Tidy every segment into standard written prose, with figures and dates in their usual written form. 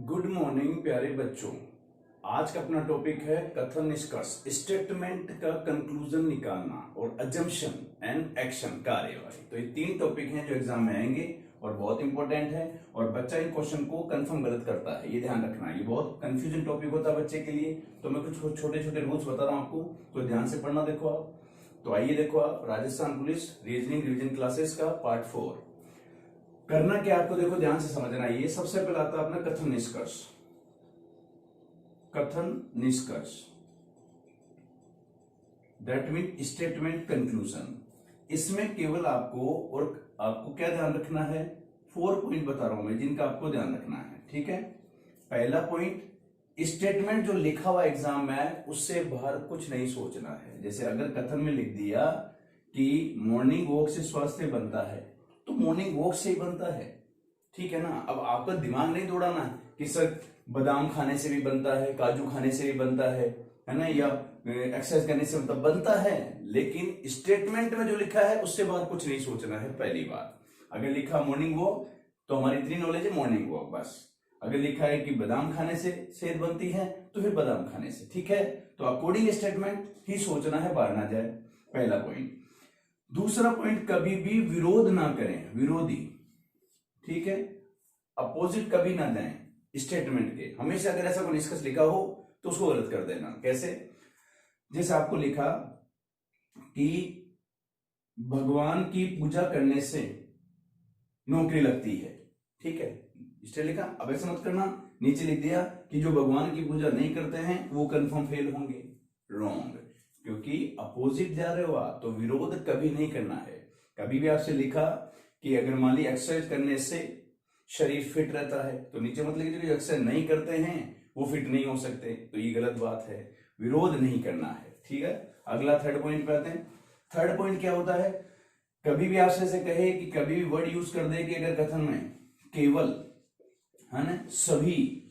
Good morning प्यारे बच्चों। आज का अपना टॉपिक है कथन निष्कर्ष, स्टेटमेंट का कंक्लूजन निकालना और अजम्पशन एंड एक्शन कार्यवाही। तो ये तीन टॉपिक हैं जो एग्जाम में आएंगे और बहुत इंपॉर्टेंट है और बच्चा इन क्वेश्चन को कंफर्म गलत करता है, ये ध्यान रखना है। ये बहुत कंफ्यूजन टॉपिक होता है बच्चे के लिए, तो मैं कुछ छोटे छोटे रूल्स बता रहा हूं आपको, तो ध्यान से पढ़ना। देखो आप, तो आइए देखो आप, Rajasthan police reasoning revision classes का पार्ट 4 करना क्या आपको, देखो ध्यान से समझना। ये सबसे पहले आता है अपना कथन निष्कर्ष। कथन निष्कर्ष दैट मीन स्टेटमेंट कंक्लूजन। इसमें केवल आपको क्या ध्यान रखना है, 4 पॉइंट बता रहा हूं मैं जिनका आपको ध्यान रखना है, ठीक है। पहला पॉइंट, स्टेटमेंट जो लिखा हुआ एग्जाम में है उससे बाहर कुछ नहीं सोचना है। जैसे अगर कथन में लिख दिया कि मॉर्निंग वॉक से स्वास्थ्य बनता है, तो मॉर्निंग वॉक से ही बनता है, ठीक है ना। अब आपका दिमाग नहीं दौड़ाना है कि सर बादाम खाने से भी बनता है, काजू खाने से भी बनता है ना, या एक्सरसाइज करने से बनता है। लेकिन स्टेटमेंट में जो लिखा है उससे बाहर कुछ नहीं सोचना है। पहली बात, अगर लिखा मॉर्निंग वॉक तो हमारी इतनी नॉलेज है मॉर्निंग वॉक बस। अगर लिखा है कि बादाम खाने से सेहत बनती है तो फिर बादाम खाने से, ठीक है। तो अकॉर्डिंग स्टेटमेंट ही सोचना है, बाहर ना जाए, पहला पॉइंट। दूसरा पॉइंट, कभी भी विरोध ना करें, विरोधी, ठीक है, अपोजिट कभी ना जाएं स्टेटमेंट के। हमेशा अगर ऐसा कोई निष्कर्ष लिखा हो तो उसको गलत कर देना। कैसे? जैसे आपको लिखा कि भगवान की पूजा करने से नौकरी लगती है, ठीक है, इसलिए लिखा। अब ऐसा मत करना, नीचे लिख दिया कि जो भगवान की पूजा नहीं करते हैं वो कंफर्म फेल होंगे। रॉन्ग, क्योंकि अपोजिट जा रहे हो आप, तो विरोध कभी नहीं करना है। कभी भी आपसे लिखा कि अगर मान ली एक्सरसाइज करने से शरीर फिट रहता है, तो नीचे मत लिखिए जो एक्सरसाइज नहीं करते हैं वो फिट नहीं हो सकते, तो ये गलत बात है। विरोध नहीं करना है, ठीक है। अगला थर्ड पॉइंट पे आते हैं। थर्ड पॉइंट क्या होता है, कभी भी आपसे ऐसे कहे कि कभी भी वर्ड यूज कर दे कि अगर कथन में केवल, है ना, सभी,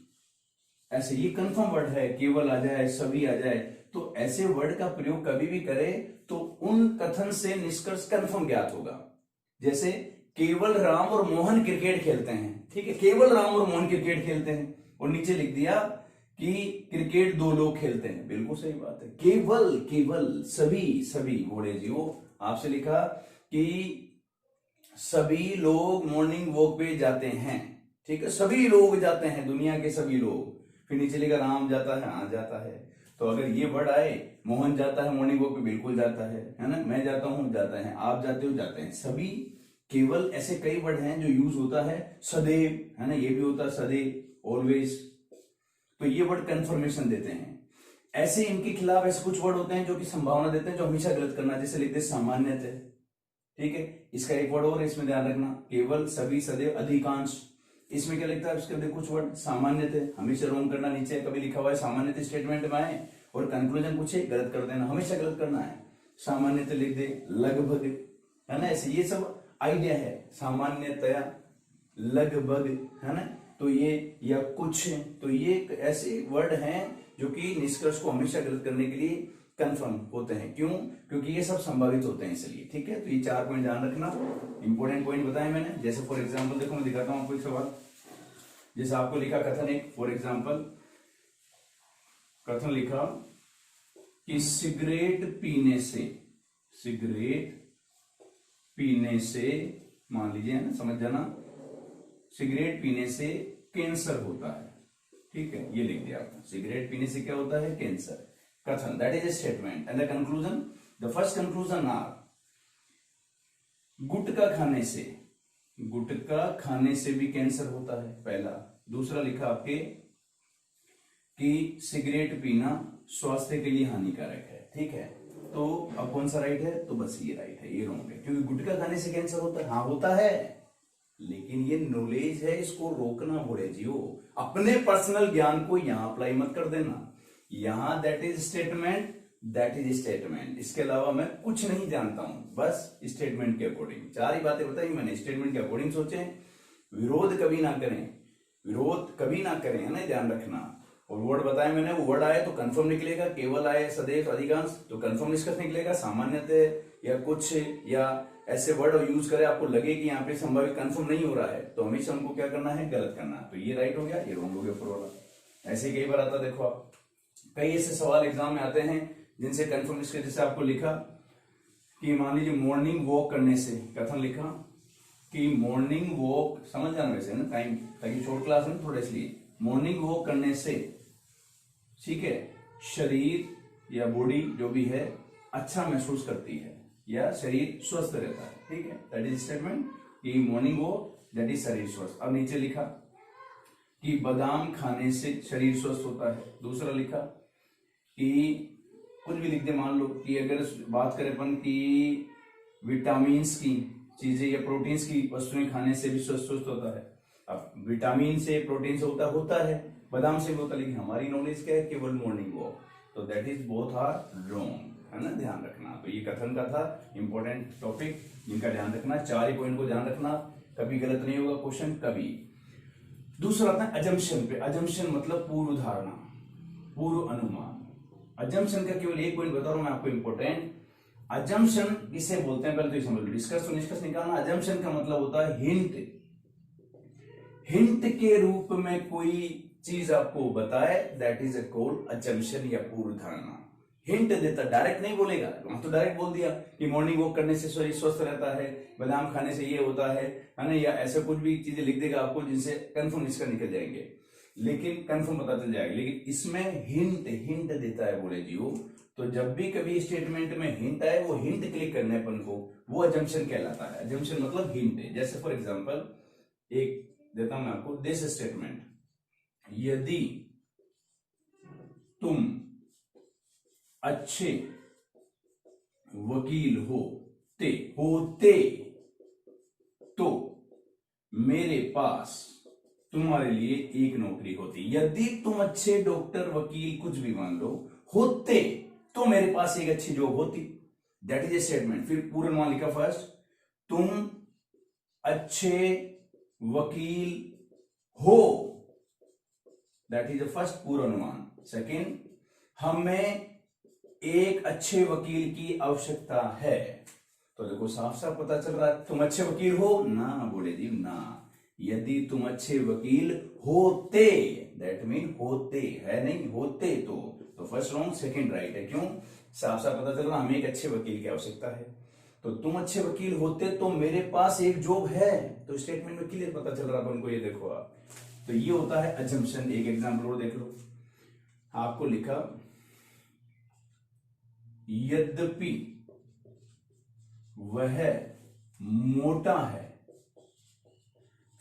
ऐसे ये कंफर्म वर्ड है, केवल आ जाए, सभी आ जाए, तो ऐसे वर्ड का प्रयोग कभी भी करे तो उन कथन से निष्कर्ष कंफर्म ज्ञात होगा। जैसे केवल राम और मोहन क्रिकेट खेलते हैं, ठीक है, केवल राम और मोहन क्रिकेट खेलते हैं, और नीचे लिख दिया कि क्रिकेट 2 लोग खेलते हैं। बिल्कुल सही बात है, केवल केवल सभी सभी घोड़े जी, वो आपसे लिखा कि सभी लोग मॉर्निंग वॉक पे जाते हैं, ठीक है, सभी लोग जाते हैं, दुनिया के सभी लोग। फिर नीचे लिखा राम जाता है, हाँ जाता है। तो अगर ये वर्ड आए, मोहन जाता है मॉर्निंग वॉक पे, बिल्कुल जाता है ना, मैं जाता हूं, जाता है, आप जाते हो, जाते हैं, सभी, केवल, ऐसे कई वर्ड हैं जो यूज होता है। सदैव, है ना, ये भी होता है सदैव, ऑलवेज, तो ये वर्ड कंफर्मेशन देते हैं। ऐसे इनके खिलाफ ऐसे कुछ वर्ड होते हैं जो कि संभावना देते हैं, जो हमेशा गलत करना। जैसे लिखते सामान्यतः, ठीक है, इसका एक वर्ड और है, इसमें ध्यान रखना, केवल, सभी, सदैव, अधिकांश। इसमें क्या लिखता है, इसके अंदर कुछ वर्ड सामान्यतः, हमेशा रोंग करना। नीचे कभी लिखा हुआ है सामान्यतः स्टेटमेंट में आए और कंक्लूजन पूछे, गलत कर देना, हमेशा गलत करना है। सामान्यतः लिख दे, लगभग, है ना, ऐसे ये सब आइडिया है। सामान्यतया, लगभग, है ना, तो ये, या कुछ, तो ये ऐसे वर्ड हैं जो कि निष्कर्ष को हमेशा गलत करने के लिए कंफर्म होते हैं। क्यों? क्योंकि ये सब संभावित होते हैं, इसलिए, ठीक है। तो ये 4 पॉइंट ध्यान रखना, इंपॉर्टेंट पॉइंट बताए मैंने। जैसे फॉर एग्जांपल देखो, मैं दिखाता हूं आपको एक सवाल। जैसे आपको लिखा कथन एक, फॉर एग्जांपल कथन लिखा कि सिगरेट पीने से, मान लीजिए, है ना, समझ जाना, सिगरेट पीने से कैंसर होता है, ठीक है, ये लिख दिया आपने, सिगरेट पीने से क्या होता है, कैंसर। कथन, that is a statement. And the conclusion, the first conclusion are, गुटखा खाने से भी कैंसर होता है, पहला। दूसरा लिखा आपके कि सिगरेट पीना स्वास्थ्य के लिए हानिकारक है, ठीक है। तो अब कौन सा राइट है, तो बस ये राइट है, ये रॉन्ग है, क्योंकि गुटखा खाने से कैंसर होता है, हाँ होता है, लेकिन ये नॉलेज है, इसको रोकना भोले जियो। अपने पर्सनल ज्ञान को यहां अप्लाई मत कर देना। यहां दैट इज स्टेटमेंट, इसके अलावा मैं कुछ नहीं जानता हूं, बस स्टेटमेंट के अकॉर्डिंग 4 ही बातें बताई मैंने, स्टेटमेंट के अकॉर्डिंग सोचें, विरोध कभी ना करें, है ना, ध्यान रखना। और वर्ड बताए मैंने, वो वर्ड आए तो कंफर्म निकलेगा, केवल आए, सदैव, अधिकांश, तो कंफर्म निष्कर्ष निकलेगा, सामान्यतः या कुछ या ऐसे वर्ड यूज करे आपको लगे कि यहाँ पे संभावित कंफर्म नहीं हो रहा है, तो हमेशा हमको क्या करना है, गलत करना है। तो ये राइट हो गया, ये रॉन्ग हो गया ऊपर वाला। ऐसे कई बार आता, देखो आप कई ऐसे सवाल एग्जाम में आते हैं जिनसे कंफर्म, इसके जैसे आपको लिखा कि मान लीजिए मॉर्निंग वॉक करने से, कथन लिखा कि मॉर्निंग वॉक, समझ जाना वैसे ना टाइम, ताकि शॉर्ट क्लास है थोड़ा, इसलिए मॉर्निंग वॉक करने से, ठीक है, शरीर या बॉडी जो भी है अच्छा महसूस करती है या शरीर स्वस्थ रहता है, ठीक है। दैट इज स्टेटमेंट कि मॉर्निंग वॉक दैट इज शरीर स्वस्थ। अब नीचे लिखा कि बादाम खाने से शरीर स्वस्थ होता है। दूसरा लिखा कि कुछ भी लिख दे, मान लो कि अगर बात करें अपन की विटामिन की चीजें या प्रोटीन की वस्तुएं खाने से भी स्वस्थ होता है। अब विटामिन से प्रोटीन से होता है, बादाम से भी होता है, लेकिन हमारी नॉलेज क्या है, केवल मॉर्निंग वॉक। तो that is both are wrong, है ना, ध्यान रखना। तो ये कथन का था इंपॉर्टेंट टॉपिक, जिनका ध्यान रखना, 4 ही पॉइंट को ध्यान रखना, कभी गलत नहीं होगा क्वेश्चन कभी। दूसरा आता है अजम्पशन पे। अजम्पशन मतलब पूर्व धारणा, पूर्व अनुमान। अजम्पशन का केवल एक पॉइंट बता रहा हूं मैं आपको इंपॉर्टेंट। अजम्पशन किसे बोलते हैं पहले तो ये समझ लो। डिस्कस तो निष्कर्ष निकालना। अजम्पशन का मतलब होता है हिंट। हिंट के रूप में कोई चीज आपको बताए, दैट इज कॉल्ड अजम्पशन या पूर्व धारणा। हिंट देता, डायरेक्ट नहीं बोलेगा। वहां तो डायरेक्ट बोल दिया कि मॉर्निंग वॉक करने से शरीर स्वस्थ रहता है, बादाम खाने से ये होता है ना, या ऐसे कुछ भी चीजें लिख देगा आपको जिनसे कंफर्म इसका निकल जाएंगे, लेकिन कंफर्म पता चल जाएगा। लेकिन इसमें हिंट देता है बोले जी। तो जब भी कभी स्टेटमेंट में हिंट आए, वो हिंट क्लिक करने अपन को, वो अजम्पशन कहलाता है। अजम्पशन मतलब हिंट है। जैसे फॉर एग्जांपल एक देता हूं मैं आपको, दिस स्टेटमेंट, यदि तुम अच्छे वकील होते तो मेरे पास तुम्हारे लिए एक नौकरी होती। यदि तुम अच्छे डॉक्टर, वकील, कुछ भी मान लो, होते तो मेरे पास एक अच्छी जॉब होती। That is a statement. फिर पूरा नाम लिखा फर्स्ट, तुम अच्छे वकील हो, दैट इज द फर्स्ट पूर्वानुमान। सेकेंड, हमें एक अच्छे वकील की आवश्यकता है। तो देखो साफ साफ पता चल रहा है, तुम अच्छे वकील हो ना, बोले जी ना। यदि तुम अच्छे वकील होते, दैट मीन होते है, नहीं होते तो फर्स्ट रॉन्ग, सेकंड राइट है। क्यों? साफ साफ पता चल रहा हमें एक अच्छे वकील की आवश्यकता है। तो तुम अच्छे वकील होते तो मेरे पास एक जॉब है। तो स्टेटमेंट में क्लियर पता चल रहा है अपन को, ये देखो आप। तो ये होता है अजम्पशन। एक एग्जाम्पल और देख लो, आपको लिखा यद्यपि वह मोटा है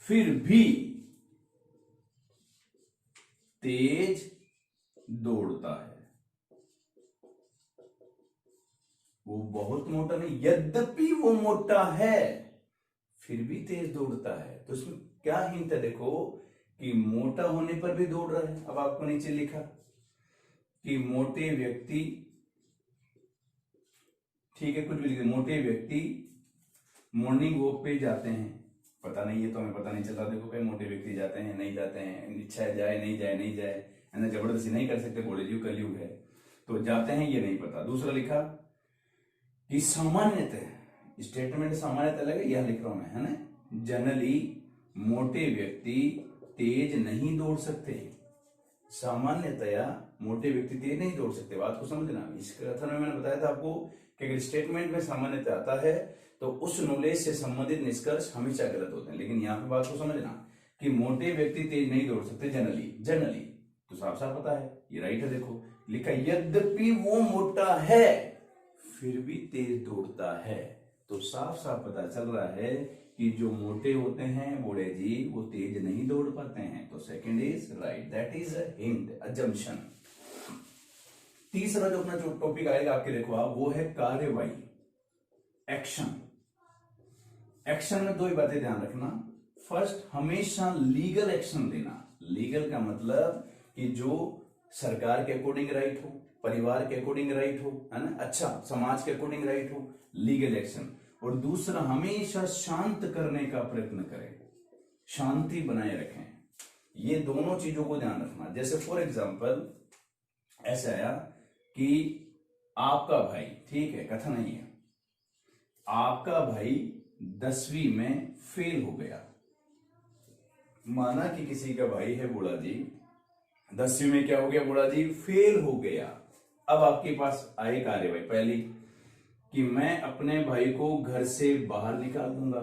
फिर भी तेज दौड़ता है। वो बहुत मोटा नहीं, यद्यपि वो मोटा है फिर भी तेज दौड़ता है। तो इसमें क्या हिंट है, देखो कि मोटा होने पर भी दौड़ रहा है। अब आपको नीचे लिखा कि मोटे व्यक्ति, ठीक है, कुछ भी लिखे, मोटे व्यक्ति मॉर्निंग वॉक पे जाते हैं। पता नहीं है तो हमें पता नहीं चलता। देखो कई मोटे व्यक्ति जाते हैं, नहीं जाते हैं, इच्छा है जाए नहीं जाए, नहीं जाए, है ना, जबरदस्ती नहीं कर सकते, बोले जी कलयुग है तो जाते हैं, ये नहीं पता। दूसरा लिखा कि सामान्यतः, स्टेटमेंट सामान्यतः लगे, यह लिख रहा हूं मैं, है ना, जनरली मोटे व्यक्ति तेज नहीं दौड़ सकते। सामान्यतया मोटे व्यक्ति तेज नहीं दौड़ सकते। बात को समझना। इस कथन में मैंने बताया था आपको कि अगर स्टेटमेंट में सामान्यतः आता है तो उस नॉलेज से संबंधित निष्कर्ष हमेशा गलत होते हैं। लेकिन यहाँ पे बात को समझना कि मोटे व्यक्ति तेज नहीं दौड़ सकते जनरली तो साफ साफ पता है, ये राइट है। देखो लिखा यद्यपि वो मोटा है फिर भी तेज दौड़ता है। तो साफ साफ पता चल रहा है कि जो मोटे होते हैं, बोले जी, वो तेज नहीं दौड़ पाते हैं। तो second is right, that is a hint, assumption. तीसरा जो अपना जो टॉपिक आएगा आपके, देखो आप, वो है कार्यवाही, एक्शन। एक्शन में दो ही बातें ध्यान रखना। फर्स्ट, हमेशा लीगल एक्शन लेना। लीगल का मतलब कि जो सरकार के अकॉर्डिंग राइट हो, परिवार के अकॉर्डिंग राइट हो, है ना, अच्छा समाज के अकॉर्डिंग राइट हो, लीगल एक्शन। और दूसरा, हमेशा शांत करने का प्रयत्न करें, शांति बनाए रखें। ये दोनों चीजों को ध्यान रखना। जैसे फॉर एग्जांपल ऐसा आया कि आपका भाई, ठीक है, कथन नहीं है, आपका भाई 10वीं में फेल हो गया। माना कि किसी का भाई है बूढ़ा जी, 10वीं में क्या हो गया, बूढ़ा जी फेल हो गया। अब आपके पास आए कार्यवाही पहली कि मैं अपने भाई को घर से बाहर निकाल दूंगा।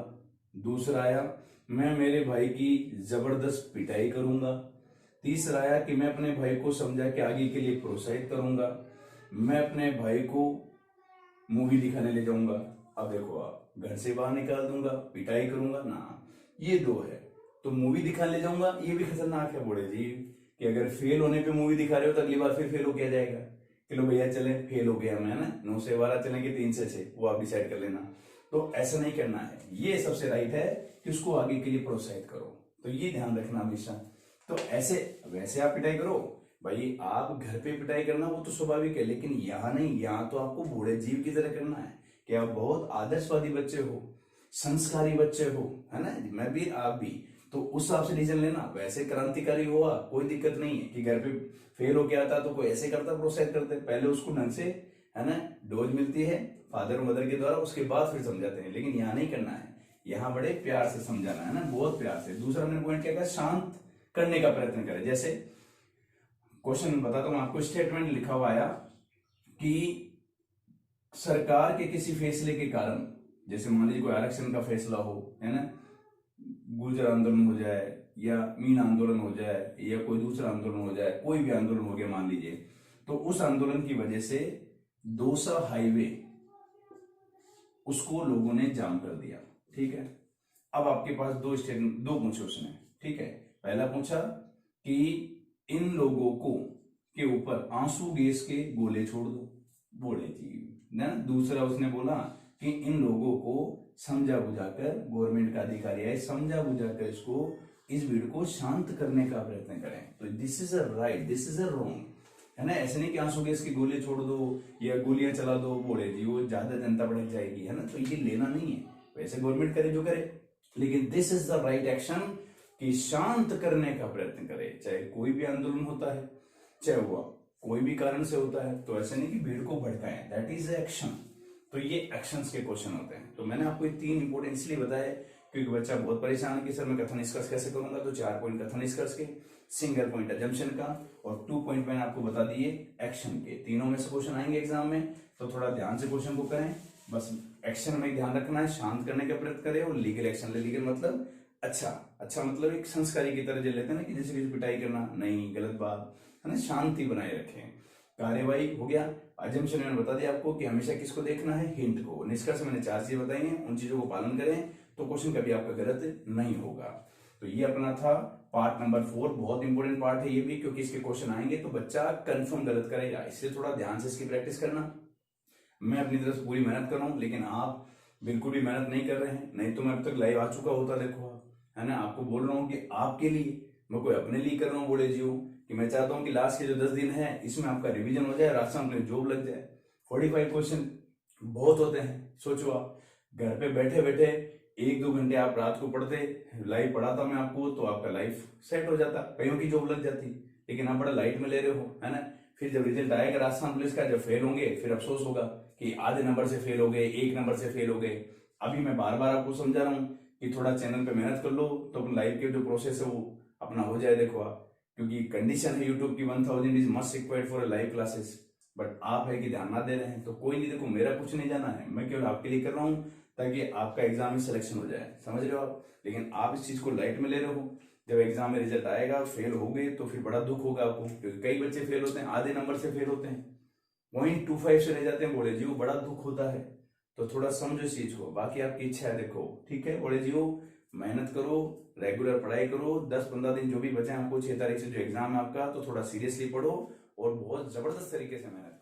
दूसरा आया मैं मेरे भाई की जबरदस्त पिटाई करूंगा। तीसरा आया कि मैं अपने भाई को समझा के आगे के लिए प्रोत्साहित करूंगा। मैं अपने भाई को मूवी दिखाने ले जाऊंगा। अब देखो, आप घर से बाहर निकाल दूंगा, पिटाई करूंगा ना, ये दो है। तो मूवी दिखाने ले जाऊंगा, ये भी खतरनाक है बूढ़े जी, कि अगर फेल होने पे मूवी दिखा रहे हो तो अगली बार फिर फेल हो किया जाएगा। चलो भैया चले, फेल हो गया मैं ना, 9 से 12 चलेंगे, 3 से 6, वो आप डिसाइड कर लेना। तो ऐसा नहीं करना है, ये सबसे राइट है कि उसको आगे के लिए प्रोत्साहित करो। तो ये ध्यान रखना हमेशा। तो ऐसे वैसे आप पिटाई करो भाई, आप घर पे पिटाई करना वो तो स्वाभाविक है, लेकिन यहाँ नहीं, यहाँ तो आपको बूढ़े जीव की तरह करना है कि आप बहुत आदर्शवादी बच्चे हो, संस्कारी बच्चे हो, है ना, मैं भी आप भी। तो उस हिसाब से डिसीजन लेना। वैसे क्रांतिकारी हुआ कोई दिक्कत नहीं है कि घर पे फेल हो गया था तो कोई ऐसे करता, प्रोत्साहित करते, पहले उसको ढंग से, है ना, डोज मिलती है फादर मदर के द्वारा, उसके बाद फिर समझाते हैं। लेकिन यहाँ नहीं करना है, यहाँ बड़े प्यार से समझाना है ना, बहुत प्यार से। दूसरा मैंने पॉइंट क्या कहा, शांत करने का प्रयत्न करें। जैसे क्वेश्चन बताता हूं आपको, स्टेटमेंट लिखा हुआ आया कि सरकार के किसी फैसले के कारण, जैसे मान लीजिए कोई आरक्षण का फैसला हो, है ना, गुर्जर आंदोलन हो जाए या मीन आंदोलन हो जाए या कोई दूसरा आंदोलन हो जाए, कोई भी आंदोलन हो गया मान लीजिए, तो उस आंदोलन की वजह से दौसा हाईवे उसको लोगों ने जाम कर दिया। ठीक है, अब आपके पास दो पूछे उसने। ठीक है, पहला पूछा कि इन लोगों को के ऊपर आंसू गैस के गोले छोड़ दो, बोले जी ना। दूसरा उसने बोला कि इन लोगों को समझा बुझाकर, गवर्नमेंट का अधिकारी है, समझा बुझाकर इसको, इस भीड़ को शांत करने का प्रयत्न करें। तो this is a right, this is a wrong, है ना। ऐसे नहीं कि आंसू गैस के गोले छोड़ दो या गोलियां चला दो, बोले जी वो ज्यादा जनता भड़क जाएगी, है ना, तो ये लेना नहीं है। वैसे गवर्नमेंट करे जो करे, लेकिन this is the right action कि शांत करने का प्रयत्न करे। चाहे कोई भी आंदोलन होता है, चाहे वो कोई भी कारण से होता है, तो ऐसे नहीं कि भीड़ को भड़काएं, दैट इज एक्शन। तो ये एक्शंस के क्वेश्चन होते हैं। तो मैंने आपको ये 3 इंपोर्टेंट इसलिए बताया क्योंकि बच्चा बहुत परेशान है कि सर मैं कथन निष्कर्ष कैसे करूंगा। तो 4 पॉइंट कथन निष्कर्ष के, सिंगल पॉइंट अजम्पशन का, और 2 पॉइंट मैंने आपको बता दिए एक्शन के। तीनों में से क्वेश्चन आएंगे एग्जाम में, तो थोड़ा ध्यान से क्वेश्चन को करें। बस एक्शन में ध्यान रखना है, शांत करने का प्रयत्न करें, और लीगल एक्शन ले। लीगल मतलब अच्छा मतलब एक संस्कारी की तरह जो लेते हैं ना, कि जैसे किसी पिटाई करना नहीं, गलत बात, है ना, शांति बनाए रखें। कार्यवाही हो गया। अजम्पशन मैंने बता दिया आपको कि हमेशा किसको देखना है, हिंट को। निष्कर्ष मैंने 4 चीजें बताई हैं, उन चीजों को पालन करें तो क्वेश्चन कभी आपका गलत नहीं होगा। तो ये अपना था पार्ट नंबर 4। बहुत इंपॉर्टेंट पार्ट है ये भी, क्योंकि इसके क्वेश्चन आएंगे तो बच्चा कंफर्म गलत करेगा, इसलिए थोड़ा ध्यान से इसकी प्रैक्टिस करना। मैं अपनी तरफ से पूरी मेहनत कर रहा हूँ, लेकिन आप बिल्कुल भी मेहनत नहीं कर रहे हैं, नहीं तो मैं अब तक लाइव आ चुका होता। देखो आप, है ना, आपको बोल रहा हूँ कि आपके लिए, मैं कोई अपने लिए कर रहा हूँ बोले जी हूँ, कि मैं चाहता हूँ कि लास्ट के जो 10 दिन है इसमें आपका रिवीजन हो जाए, रास्ता में जॉब लग जाए। 45 क्वेश्चन बहुत होते हैं। सोचो आप घर पे बैठे बैठे 1-2 घंटे आप रात को पढ़ते, लाइव पढ़ाता मैं आपको, तो आपका लाइफ सेट हो जाता, कईयों की जॉब लग जाती। लेकिन आप बड़ा लाइट में ले रहे हो, है ना। फिर जब रिजल्ट आएगा राजस्थान पुलिस का, जब फेल होंगे फिर अफसोस होगा कि आधे नंबर से फेल हो गए, 1 नंबर से फेल हो गए। अभी मैं बार बार आपको समझा रहा हूँ कि थोड़ा चैनल पे मेहनत कर लो, तो अपने लाइफ के जो प्रोसेस है वो अपना हो जाए। देखो आप, क्योंकि कंडीशन है यूट्यूब की 1000 is must required for live classes, but आप है कि ध्यान ना दे रहे हैं। तो कोई नहीं, देखो मेरा कुछ नहीं जाना है, मैं केवल आपके लिए कर रहा हूँ ताकि आपका एग्जाम में सिलेक्शन हो जाए, समझ रहे हो आप। लेकिन आप इस चीज को लाइट में ले रहे हो, जब एग्जाम में रिजल्ट आएगा फेल हो गए तो फिर बड़ा दुख होगा आपको, क्योंकि कई बच्चे फेल होते हैं, आधे नंबर से फेल होते हैं, 0.25 से रह जाते हैं, बोले जी वो बड़ा दुख होता है। तो थोड़ा समझो इस चीज को, बाकी आपकी इच्छा है। देखो ठीक है, बोले जी वो मेहनत करो, रेगुलर पढ़ाई करो, 10-15 दिन जो भी बचे हैं आपको, 6 तारीख से जो एग्जाम है आपका, तो थोड़ा सीरियसली पढ़ो और बहुत जबरदस्त तरीके से मेहनत